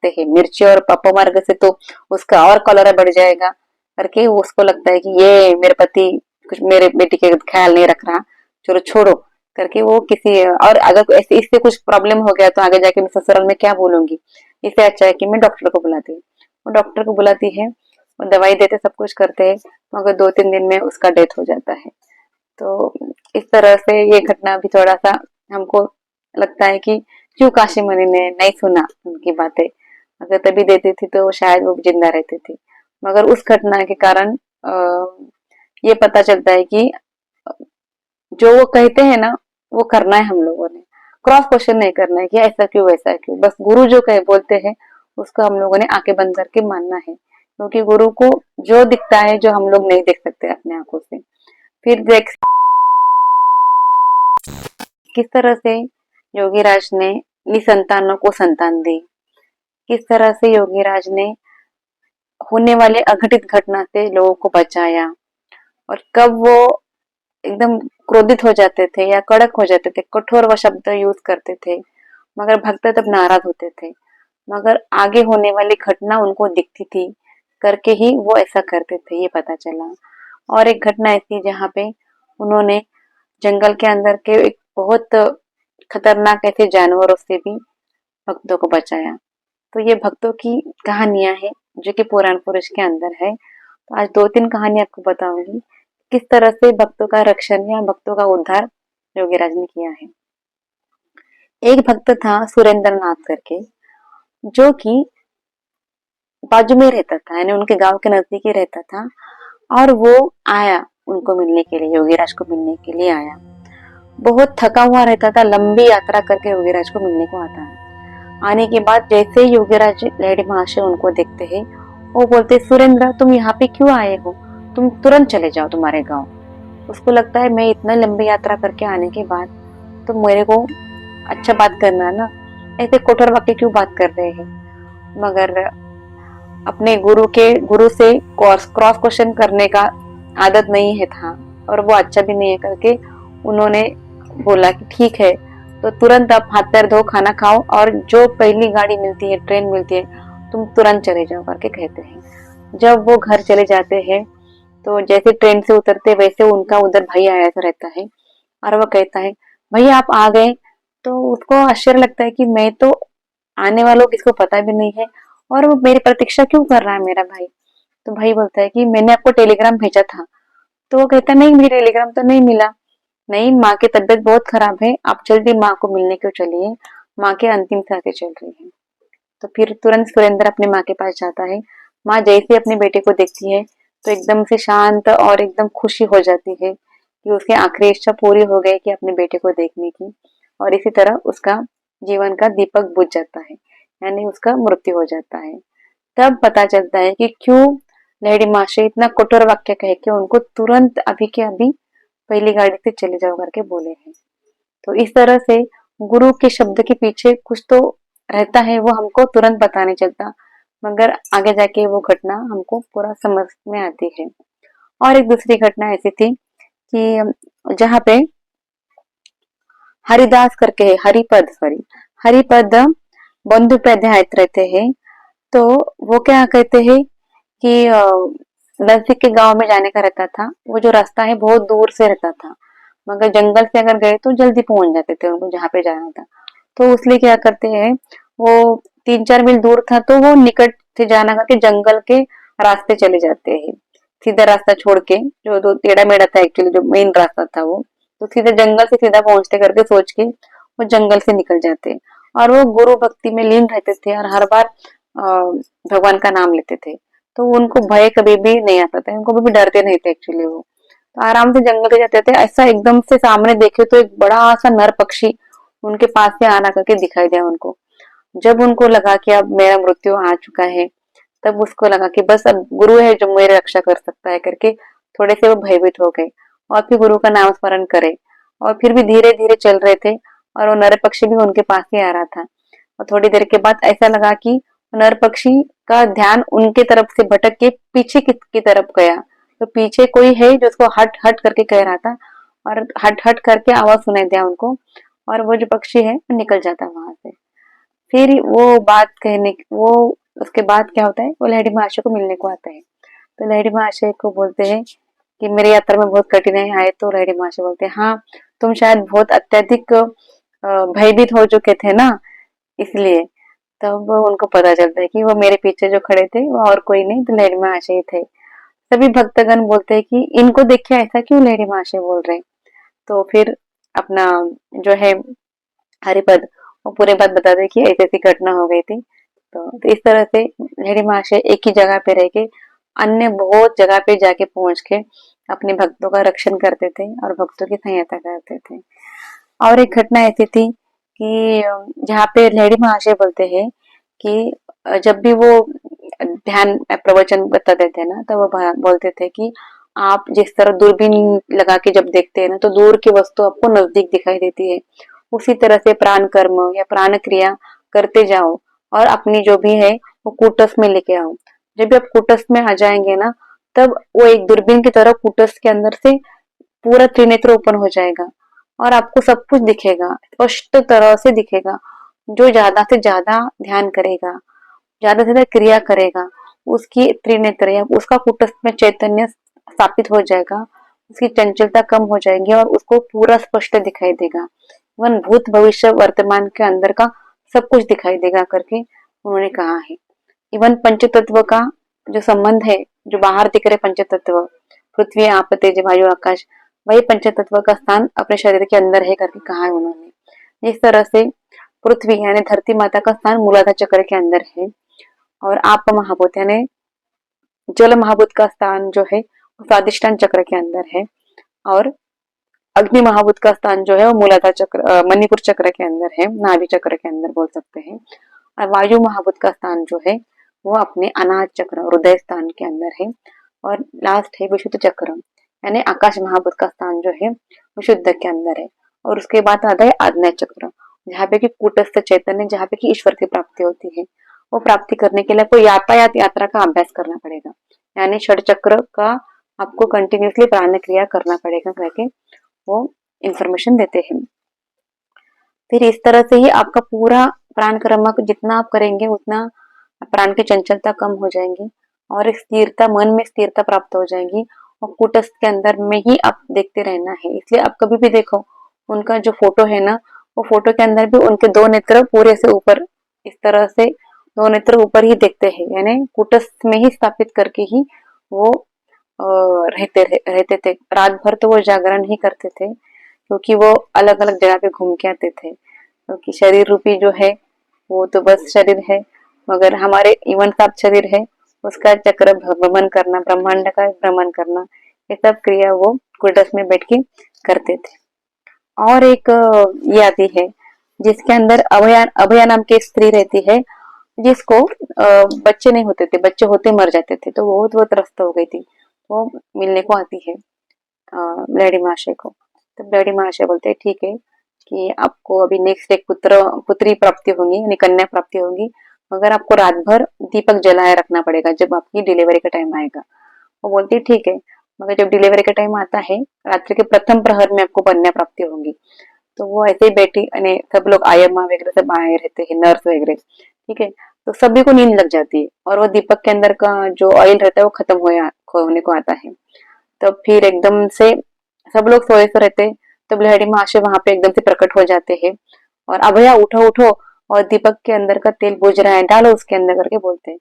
देखते हैं, मिर्ची और अपमार्ग से तो उसका और कलर बढ़ जाएगा करके उसको लगता है कि ये मेरे पति कुछ मेरे बेटी के ख्याल नहीं रख रहा, चलो छोड़ो करके वो किसी और अगर ऐसे इससे कुछ प्रॉब्लम हो गया तो आगे जाके मैं ससुराल में क्या बोलूंगी, इससे अच्छा है कि मैं डॉक्टर को बुलाती हूँ। वो डॉक्टर को बुलाती है, वो दवाई देते सब कुछ करते हैं, मगर 2-3 दिन में उसका डेथ हो जाता है। तो इस तरह से ये घटना भी थोड़ा सा हमको लगता है कि क्यों काशी मुनि ने नहीं सुना उनकी बातें, अगर तभी देती थी तो शायद वो जिंदा रहती थी। मगर उस घटना के कारण ये पता चलता है कि जो वो कहते हैं ना वो करना है हम लोगों ने, क्रॉस क्वेश्चन नहीं करना है कि ऐसा क्यों वैसा क्यों, बस गुरु जो कहे बोलते हैं उसको हम लोगों ने आंखें बंद करके मानना है, क्योंकि गुरु को जो दिखता है जो हम लोग नहीं देख सकते अपने आंखों से। फिर देख किस तरह से योगीराज ने निसंतानों को संतान दी, किस तरह से योगीराज ने होने वाले अघटित घटना से लोगों को बचाया, और कब वो एकदम क्रोधित हो जाते थे या कड़क हो जाते थे, कठोर व शब्द यूज करते थे, मगर भक्त तब नाराज होते थे, मगर आगे होने वाली घटना उनको दिखती थी करके ही वो ऐसा करते थे, ये पता चला। और एक घटना ऐसी जहाँ पे उन्होंने जंगल के अंदर के एक बहुत खतरनाक ऐसे जानवरों से भी भक्तों को बचाया। तो ये भक्तों की कहानियां हैं जो कि पुराण पुरुष के अंदर है। तो आज 2-3 कहानी आपको बताऊंगी किस तरह से भक्तों का रक्षण या भक्तों का उद्धार योगीराज ने किया है। एक भक्त था सुरेंद्र नाथ करके, जो कि बाजू में रहता था, यानी उनके गांव के नजदीक ही रहता था, और वो आया उनको मिलने के लिए, योगीराज को मिलने के लिए आया। बहुत थका हुआ रहता था, लंबी यात्रा करके योगीराज को मिलने को आता है। आने के बाद जैसे योगीराज लहड़ी महाशय उनको देखते हैं, वो बोलते सुरेंद्र तुम यहाँ पे क्यों आए हो, तुम तुरंत चले जाओ तुम्हारे गांव। उसको लगता है मैं इतना लंबी यात्रा करके आने के बाद तो मेरे को अच्छा बात करना ना, ऐसे कठोर वाक्य क्यों बात कर रहे हैं। मगर अपने गुरु से क्रॉस क्वेश्चन करने का आदत नहीं है था, और वो अच्छा भी नहीं है करके उन्होंने बोला कि ठीक है, तो तुरंत आप हाथ पैर धो खाना खाओ और जो पहली गाड़ी मिलती है ट्रेन मिलती है तुम तुरंत चले जाओ करके कहते हैं। जब वो घर चले जाते हैं तो जैसे ट्रेन से उतरते वैसे उनका उधर भैया आया रहता है, और वो कहता है भैया आप आ गए। तो उसको आश्चर्य लगता है कि मैं तो आने वालों किसको पता भी नहीं है, और वो मेरी प्रतीक्षा क्यों कर रहा है मेरा भाई। तो भाई बोलता है कि मैंने आपको टेलीग्राम भेजा था। तो वो कहता है नहीं मुझे टेलीग्राम तो नहीं मिला, नहीं माँ की तबीयत बहुत खराब है, आप जल्दी माँ को मिलने क्यों चलिए, माँ के अंतिम सांसें चल रही है। तो फिर तुरंत सुरेंद्र अपने माँ के पास जाता है। माँ जैसे अपने बेटे को देखती है तो एकदम से शांत और एकदम खुशी हो जाती है कि उसकी आखिरी इच्छा पूरी हो गई कि अपने बेटे को देखने की, और इसी तरह उसका जीवन का दीपक बुझ जाता है, यानी उसका मृत्यु हो जाता है। तब पता चलता है कि क्यों लहड़ी माशे इतना कठोर वाक्य कह के उनको तुरंत अभी के अभी पहली गाड़ी से चले जाओ करके बोले हैं। तो इस तरह से गुरु के शब्द के पीछे कुछ तो रहता है, वो हमको तुरंत पता नहीं चलता, मगर आगे जाके वो घटना हमको पूरा समझ में आती है। और एक दूसरी घटना ऐसी थी कि जहाँ पे हरिदास करके है, हरिपद बंदोपाध्याय रहते हैं। तो वो क्या कहते हैं कि नजदीक के गांव में जाने का रहता था, वो जो रास्ता है बहुत दूर से रहता था, मगर जंगल से अगर गए तो जल्दी पहुंच जाते थे उनको जहाँ पे जाना था। तो इसलिए क्या करते हैं, वो 3-4 मील दूर था तो वो निकट से जाना करके जंगल के रास्ते चले जाते हैं, सीधा रास्ता छोड़ के, जो दो टेढ़ा मेढ़ा था एक्चुअली जो मेन रास्ता था वो, तो सीधे जंगल से सीधा पहुंचते करके सोच के वो जंगल से निकल जाते। और वो गुरु भक्ति में लीन रहते थे और हर बार भगवान का नाम लेते थे, तो उनको भय कभी भी नहीं आता था, उनको कभी डरते नहीं थे एक्चुअली। वो तो आराम से जंगल से जाते थे, ऐसा एकदम से सामने देखे तो एक बड़ा सा नर पक्षी उनके पास से आना करके दिखाई दिया उनको। जब उनको लगा कि अब मेरा मृत्यु आ चुका है, तब उसको लगा कि बस अब गुरु है जो मेरी रक्षा कर सकता है करके थोड़े से वो भयभीत हो गए, और फिर गुरु का नाम स्मरण करे, और फिर भी धीरे धीरे चल रहे थे, और वो नर पक्षी भी उनके पास ही आ रहा था। और थोड़ी देर के बाद ऐसा लगा कि नर पक्षी का ध्यान उनके तरफ से भटक के पीछे की तरफ गया, तो पीछे कोई है जो उसको हट हट करके कह रहा था, और हट हट करके आवाज सुनाई दिया उनको, और वो जो पक्षी है वो निकल जाता वहां से। फिर वो बात कहने वो उसके बाद क्या होता है, वो लहरी महाशय को मिलने को आता है। तो लहरी महाशय को बोलते हैं कि मेरी यात्रा में बहुत कठिनाई आए। तो लहरी महाशय बोलते हैं हाँ, तुम शायद बहुत अत्यधिक भयभीत हो चुके थे ना, इसलिए। तब उनको पता चलता है कि वो मेरे पीछे जो खड़े थे वो और कोई नहीं, तो लहरी महाशय थे। सभी भक्तगण बोलते हैं कि इनको देख के ऐसा क्यों लहरी महाशय बोल रहे हैं। तो फिर अपना जो है हरिपद, वो पूरे बात बताते कि ऐसी ऐसी घटना हो गई थी। तो इस तरह से लहरी महाशय एक ही जगह पे रह के अन्य बहुत जगह पे जाके पहुंच के अपने भक्तों का रक्षण करते थे और भक्तों की सहायता करते थे। और एक घटना ऐसी थी कि जहाँ पे लहरी महाशय बोलते हैं कि जब भी वो ध्यान प्रवचन बताते थे ना, तो वो बोलते थे कि आप जिस तरह दूरबीन लगा के जब देखते हैं ना, तो दूर की वस्तु आपको नजदीक दिखाई देती है। उसी तरह से प्राण कर्म या प्राण क्रिया करते जाओ और अपनी जो भी है वो कूटस्थ में लेके आओ। जब भी आप कूटस्थ में आ जाएंगे ना, तब वो एक दूरबीन की तरह कूटस्थ के अंदर से पूरा त्रिनेत्र ओपन हो जाएगा और आपको सब कुछ दिखेगा, स्पष्ट तरह से दिखेगा। जो ज्यादा से ज्यादा ध्यान करेगा, ज्यादा से ज्यादा क्रिया करेगा, उसकी त्रिनेत्र या उसका कूटस्थ में चैतन्य स्थापित हो जाएगा, उसकी चंचलता कम हो जाएगी और उसको पूरा स्पष्ट दिखाई देगा। वन भूत भविष्य वर्तमान के अंदर का सब कुछ दिखाई देगा करके उन्होंने कहा है। इवन पंच तत्व का जो संबंध है, जो बाहर दिख रहे पंच तत्व, पृथ्वी आप तेज वायु आकाश, वही पंच तत्व का स्थान अपने शरीर के अंदर है करके कहा है उन्होंने। इस तरह से पृथ्वी यानी धरती माता का स्थान मूलाधार चक्र के अंदर है और आप महाभूत यानी जल महाभूत का स्थान जो है वो स्वादिष्टान चक्र के अंदर है और अग्नि महाभूत का स्थान जो है वो मूलाधार चक्र मणिपुर चक्र के अंदर है, नाभि चक्र के अंदर बोल सकते हैं। और वायु महाभूत का स्थान जो है वो अपने अनाहत चक्र हृदय स्थान के अंदर है। और लास्ट है विशुद्ध चक्र यानी आकाश महाभूत का स्थान जो है विशुद्ध के अंदर है। और उसके बाद आता है आज्ञा चक्र, जहाँ पे कि कूटस्थ चैतन्य, जहाँ पे कि ईश्वर की प्राप्ति होती है। वो प्राप्ति करने के लिए आपको यातायात यात्रा का अभ्यास करना पड़ेगा, यानी षड चक्र का आपको कंटिन्यूसली प्राण क्रिया करना पड़ेगा करके वो इंफॉर्मेशन देते हैं। फिर इस तरह से ही आपका पूरा प्राण क्रमक जितना आप करेंगे उतना प्राण की चंचलता कम हो जाएंगी और एक स्थिरता, मन में स्थिरता प्राप्त हो जाएगी और कूटस्थ के अंदर में ही आप देखते रहना है। इसलिए आप कभी भी देखो उनका जो फोटो है ना, वो फोटो के अंदर भी उनके दो नेत्र पूरे से ऊपर, इस तरह से दो नेत्र ऊपर ही देखते हैं, यानी कूटस्थ में ही स्थापित करके ही वो रहते थे। रात भर तो वो जागरण ही करते थे क्योंकि वो अलग अलग जगह पे घूम के आते थे, क्योंकि शरीर रूपी जो है वो तो बस शरीर है, मगर हमारे इवन सात शरीर है, उसका चक्र भ्रमण करना, ब्रह्मांड का भ्रमण करना, ये सब क्रिया वो कुटस में बैठ के करते थे। और एक ये आती है जिसके अंदर अभया अभया नाम की स्त्री रहती है, जिसको बच्चे नहीं होते थे, बच्चे होते मर जाते थे, तो वो बहुत त्रस्त हो गई थी। वो मिलने को आती है लहरी महाशय को। तो लहरी महाशय बोलते हैं ठीक है कि आपको अभी नेक्स्ट एक पुत्री प्राप्ति होगी यानी कन्या प्राप्ति होगी, मगर आपको रात भर दीपक जलाए रखना पड़ेगा जब आपकी डिलीवरी का टाइम आएगा। वो बोलती है ठीक है, मगर जब डिलीवरी का टाइम आता है रात्रि के प्रथम प्रहर में आपको कन्या प्राप्ति होगी। तो वो ऐसे ही बैठी, यानी सब लोग आयम्मा वगैरह सब आए रहते हैं, नर्स वगैरह, ठीक है। तो सभी को नींद लग जाती है और वो दीपक के अंदर का जो ऑयल रहता है वो खत्म होने को आता है। तब फिर एकदम से सब लोग सोए से रहते, तब लहरी महाशय वहां पे एकदम से प्रकट हो जाते हैं और अभया उठो उठो, और दीपक के अंदर का तेल बुझ रहा है, डालो उसके अंदर करके बोलते हैं।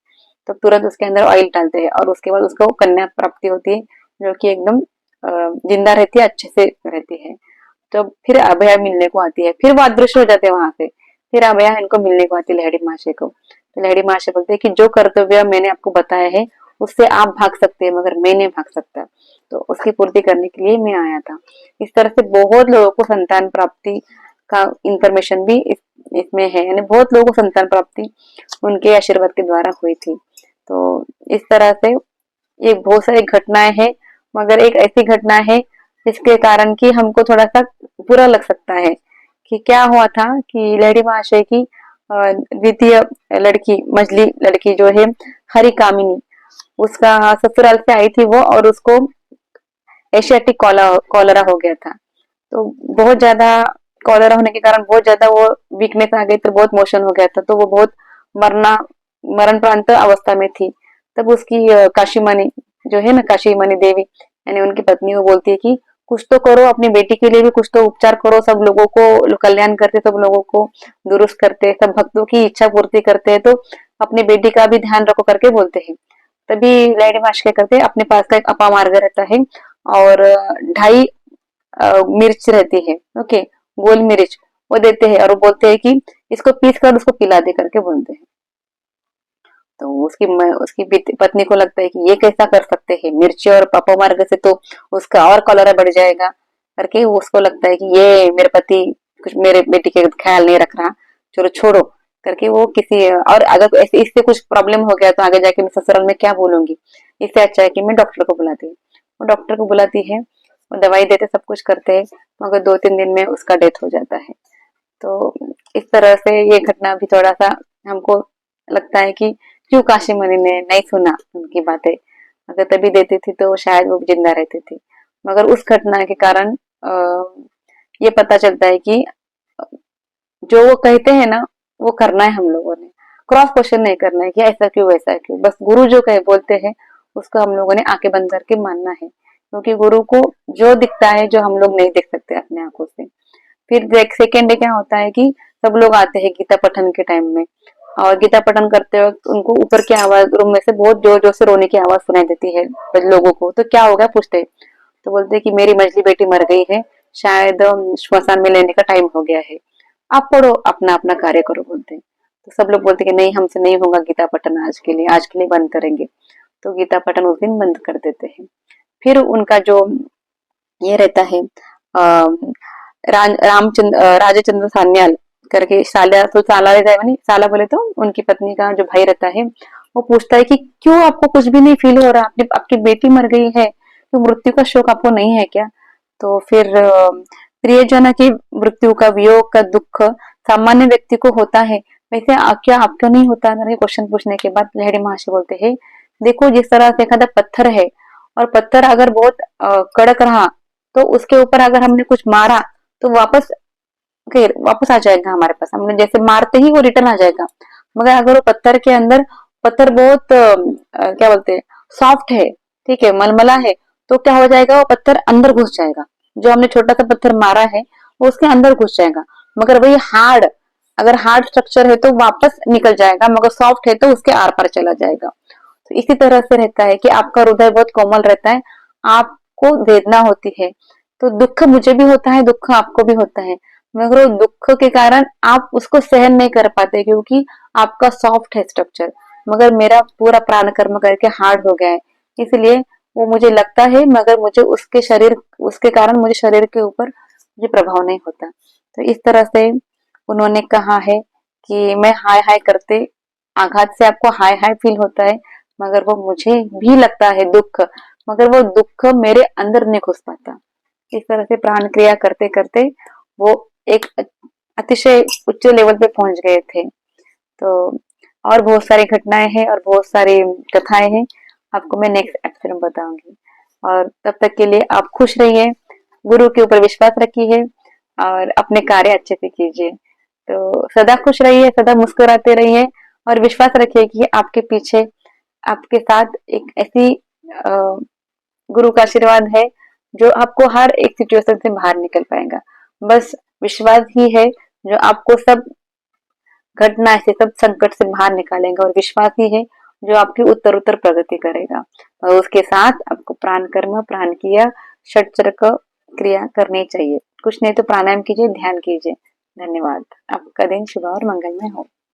तो तुरंत उसके अंदर ऑयल डालते हैं और उसके बाद उसको कन्या प्राप्ति होती है जो कि एकदम जिंदा रहती है, अच्छे से रहती है। तो फिर अभया मिलने को आती है, फिर वो अदृश्य हो जाते हैं वहां से, फिर अभया इनको मिलने को आती है लहरी महाशय को। तो लहरी महाशय बोलते हैं कि जो कर्तव्य मैंने आपको बताया है उससे आप भाग सकते हैं, मगर मैं नहीं भाग सकता, तो उसकी पूर्ति करने के लिए मैं आया था। इस तरह से बहुत लोगों को संतान प्राप्ति का इंफॉर्मेशन भी इसमें है, यानी बहुत लोगों को संतान प्राप्ति उनके आशीर्वाद के द्वारा हुई थी। तो इस तरह से ये बहुत सारी घटनाएं हैं, मगर एक ऐसी घटना है जिसके कारण कि हमको थोड़ा सा बुरा लग सकता है कि क्या हुआ था कि लहरी महाशय की द्वितीय लड़की, मझली लड़की जो है हरि कामिनी, उसका ससुराल से आई थी वो और उसको एशियाटिक कॉलरा हो गया था। तो बहुत ज्यादा कॉलेरा होने के कारण बहुत ज्यादा वो वीकनेस आ गई, तो बहुत मोशन हो गया था, तो वो बहुत मरना मरण प्रांत अवस्था में थी। तब उसकी काशी मणि जो है ना, काशी मणि देवी यानी उनकी पत्नी, वो बोलती है कि कुछ तो करो अपनी बेटी के लिए भी, कुछ तो उपचार करो, सब लोगों को कल्याण करते, सब लोगों को दुरुस्त करते, सब भक्तों की इच्छा पूर्ति करते हैं, तो अपनी बेटी का भी ध्यान रखो करके बोलते हैं। तभी लेडी माश क्या करते हैं, अपने पास का एक अपामार्ग रहता है और 2.5 मिर्च रहती है, ओके, गोल मिर्च, वो देते हैं और वो बोलते हैं कि इसको पीस कर उसको पिला दे करके बोलते हैं। तो उसकी पत्नी को लगता है कि ये कैसा कर सकते हैं, मिर्ची और अपामार्ग से तो उसका और कॉलेरा बढ़ जाएगा करके उसको लगता है कि ये मेरे पति कुछ मेरे बेटी के ख्याल नहीं रख रहा, चलो छोड़ो करके वो किसी और अगर ऐसे इससे कुछ प्रॉब्लम हो गया तो आगे जाके मैं ससुराल में क्या बोलूंगी, इससे अच्छा है कि मैं डॉक्टर को बुलाती हूँ। वो डॉक्टर को बुलाती है, वो दवाई देते, सब कुछ करते हैं, मगर 2-3 दिन में उसका डेथ हो जाता है। तो इस तरह से ये घटना भी थोड़ा सा हमको लगता है कि क्यों काशी मुनि ने नहीं सुना उनकी बातें, अगर तभी देती थी तो शायद वो जिंदा रहती थी। मगर उस घटना के कारण ये पता चलता है कि जो वो कहते हैं ना, वो करना है हम लोगों ने, क्रॉस क्वेश्चन नहीं करना है कि ऐसा क्यों वैसा क्यों, बस गुरु जो कहे बोलते हैं उसको हम लोगों ने आंखें बंद करके मानना है, क्योंकि गुरु को जो दिखता है जो हम लोग नहीं देख सकते अपने आंखों से। फिर सेकेंड डे क्या होता है कि सब लोग आते हैं गीता पठन के टाइम में, और गीता पठन करते वक्त उनको ऊपर की आवाज रूम में से बहुत जोर जोर से रोने की आवाज सुनाई देती है लोगों को। तो क्या हो गया पूछते, तो बोलते हैं कि मेरी मछली बेटी मर गई है, शायद श्मशान में लेने का टाइम हो गया है, आप पढ़ो अपना अपना कार्य करो बोलते हैं। तो सब लोग बोलते हैं कि नहीं हमसे नहीं होगा गीता पठन, आज के लिए बंद करेंगे। तो गीता पठन उस दिन बंद कर देते हैं। फिर उनका जो ये रहता है राजचंद्र सान्याल करके, साला तो साला रहता है, साला बोले तो उनकी पत्नी का जो भाई रहता है, वो पूछता है कि क्यों आपको कुछ भी नहीं फील हो रहा, आपकी बेटी मर गई है, तो मृत्यु का शोक आपको नहीं है क्या? तो फिर प्रियजन की मृत्यु का, वियोग का दुख सामान्य व्यक्ति को होता है, वैसे क्या आपको नहीं होता? क्वेश्चन पूछने के बाद लहड़ी महर्षि बोलते हैं, देखो जिस तरह से एखादा पत्थर है, और पत्थर अगर बहुत कड़क रहा तो उसके ऊपर अगर हमने कुछ मारा तो वापस आ जाएगा हमारे पास, हमने जैसे मारते ही वो रिटर्न आ जाएगा। मगर अगर वो पत्थर के अंदर, पत्थर बहुत क्या बोलते हैं, सॉफ्ट है, ठीक है, मलमला है, तो क्या हो जाएगा, वो पत्थर अंदर घुस जाएगा, जो हमने छोटा सा पत्थर मारा है वो उसके अंदर घुस जाएगा। मगर वही हार्ड, अगर हार्ड स्ट्रक्चर है तो वापस निकल जाएगा, मगर सॉफ्ट है तो उसके आर पार चला जाएगा। तो इसी तरह से रहता है कि आपका हृदय बहुत कोमल रहता है, आपको वेदना होती है तो दुख मुझे भी होता है, दुख आपको भी होता है, मगर वो दुख के कारण आप उसको सहन नहीं कर पाते क्योंकि आपका सॉफ्ट है स्ट्रक्चर, मगर मेरा पूरा प्राण कर्म करके हार्ड हो गया है, इसलिए वो मुझे लगता है, मगर मुझे उसके कारण मुझे शरीर के ऊपर मुझे प्रभाव नहीं होता। तो इस तरह से उन्होंने कहा है कि मैं हाय हाय करते, आघात से आपको हाय हाय फील होता है, मगर वो मुझे भी लगता है दुख, मगर वो दुख मेरे अंदर नहीं घुस पाता। इस तरह से प्राण क्रिया करते करते वो एक अतिशय उच्च लेवल पे पहुंच गए थे। तो और बहुत सारी घटनाएं हैं और बहुत सारी कथाएं हैं, आपको मैं नेक्स्ट एपिसोड में बताऊंगी। और तब तक के लिए आप खुश रहिए, गुरु के ऊपर विश्वास रखिए और अपने कार्य अच्छे से कीजिए। तो सदा खुश रहिए, सदा मुस्कुराते रहिए और विश्वास रखिए कि आपके पीछे, आपके साथ एक ऐसी गुरु का आशीर्वाद है जो आपको हर एक सिचुएशन से बाहर निकल पाएगा। बस विश्वास ही है जो आपको सब घटना से, सब संकट से बाहर निकालेगा, और विश्वास ही है जो आपकी उत्तर उत्तर प्रगति करेगा। और उसके साथ आपको प्राण कर्म, प्राण क्रिया, षटचक्र क्रिया करनी चाहिए। कुछ नहीं तो प्राणायाम कीजिए, ध्यान कीजिए। धन्यवाद। आपका दिन शुभ और मंगलमय हो।